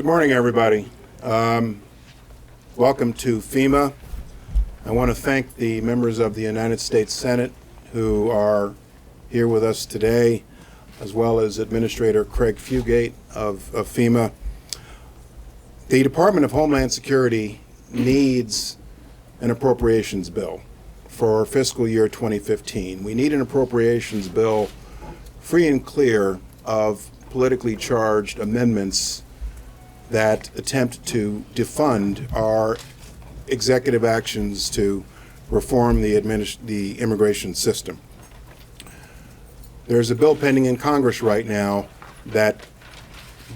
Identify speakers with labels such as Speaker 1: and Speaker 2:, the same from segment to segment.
Speaker 1: Good morning, everybody. Welcome to FEMA. I want to thank the members of the United States Senate who are here with us today, as well as Administrator Craig Fugate of FEMA. The Department of Homeland Security needs an appropriations bill for fiscal year 2015. We need an appropriations bill free and clear of politically charged amendments that attempt to defund our executive actions to reform the immigration system. There's a bill pending in Congress right now that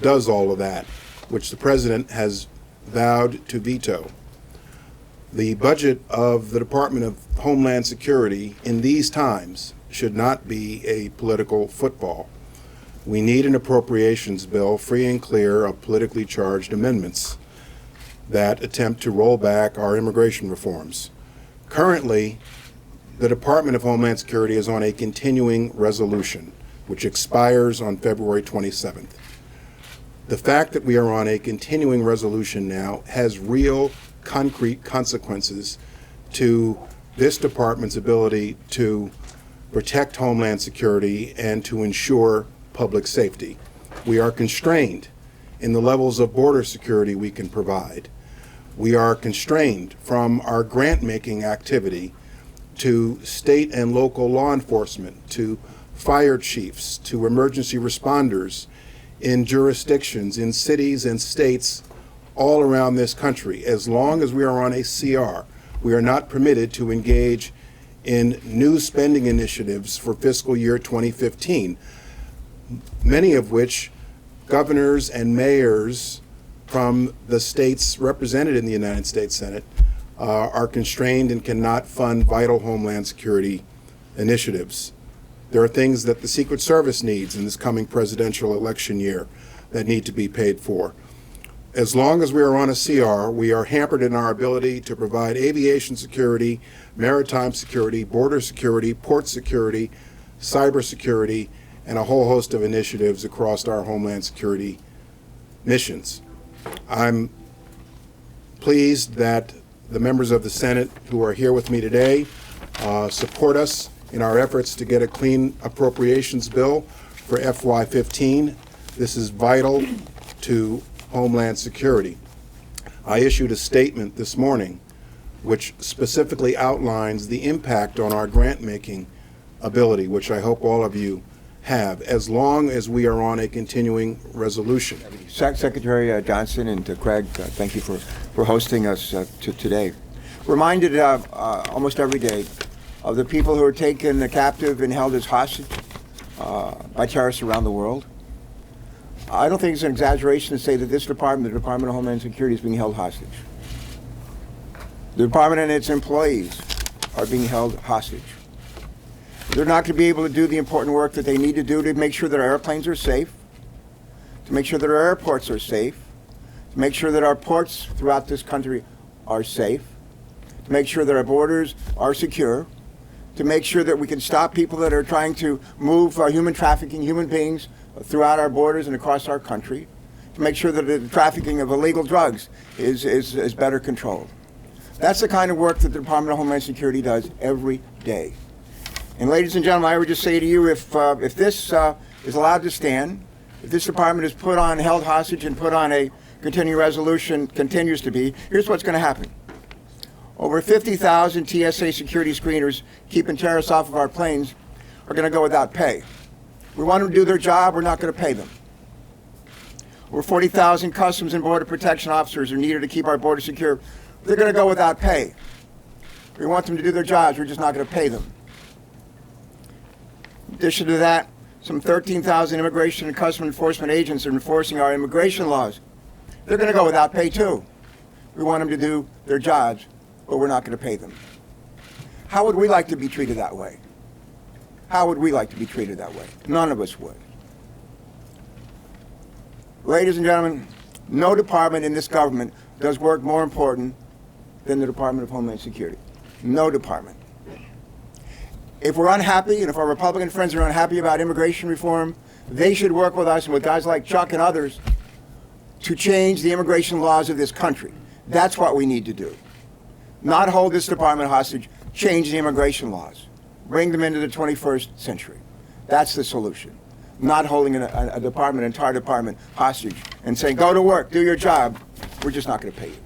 Speaker 1: does all of that, which the President has vowed to veto. The budget of the Department of Homeland Security in these times should not be a political football. We need an appropriations bill free and clear of politically charged amendments that attempt to roll back our immigration reforms. Currently, the Department of Homeland Security is on a continuing resolution, which expires on February 27th. The fact that we are on a continuing resolution now has real, concrete consequences to this department's ability to protect Homeland Security and to ensure public safety. We are constrained in the levels of border security we can provide. We are constrained from our grant-making activity to state and local law enforcement, to fire chiefs, to emergency responders in jurisdictions, in cities and states all around this country. As long as we are on a CR, we are not permitted to engage in new spending initiatives for fiscal year 2015, many of which governors and mayors from the states represented in the United States Senate are constrained and cannot fund vital Homeland Security initiatives. There are things that the Secret Service needs in this coming presidential election year that need to be paid for. As long as we are on a CR, we are hampered in our ability to provide aviation security, maritime security, border security, port security, cyber security, and a whole host of initiatives across our Homeland Security missions. I'm pleased that the members of the Senate who are here with me today support us in our efforts to get a clean appropriations bill for FY15. This is vital to Homeland Security. I issued a statement this morning which specifically outlines the impact on our grant-making ability, which I hope all of you have, as long as we are on a continuing resolution.
Speaker 2: Secretary Johnson and Craig, thank you for hosting us today. Reminded almost every day of the people who are taken captive and held as hostage by terrorists around the world. I don't think it's an exaggeration to say that this department, the Department of Homeland Security, is being held hostage. The department and its employees are being held hostage. They're not going to be able to do the important work that they need to do to make sure that our airplanes are safe, to make sure that our airports are safe, to make sure that our ports throughout this country are safe, to make sure that our borders are secure, to make sure that we can stop people that are trying to move human trafficking, human beings throughout our borders and across our country, to make sure that the trafficking of illegal drugs is better controlled. That's the kind of work that the Department of Homeland Security does every day. And ladies and gentlemen, I would just say to you, if this is allowed to stand, if this department is held hostage and put on a continuing resolution, continues to be, here's what's going to happen. Over 50,000 TSA security screeners keeping terrorists off of our planes are going to go without pay. We want them to do their job, we're not going to pay them. Over 40,000 Customs and Border Protection officers are needed to keep our border secure. They're going to go without pay. We want them to do their jobs, we're just not going to pay them. In addition to that, some 13,000 immigration and customs enforcement agents are enforcing our immigration laws. They're going to go without pay too. We want them to do their jobs, but we're not going to pay them. How would we like to be treated that way? How would we like to be treated that way? None of us would. Ladies and gentlemen, no department in this government does work more important than the Department of Homeland Security. No department. If we're unhappy, and if our Republican friends are unhappy about immigration reform, they should work with us and with guys like Chuck and others to change the immigration laws of this country. That's what we need to do. Not hold this department hostage, change the immigration laws. Bring them into the 21st century. That's the solution. Not holding an entire department hostage and saying, go to work, do your job. We're just not going to pay you.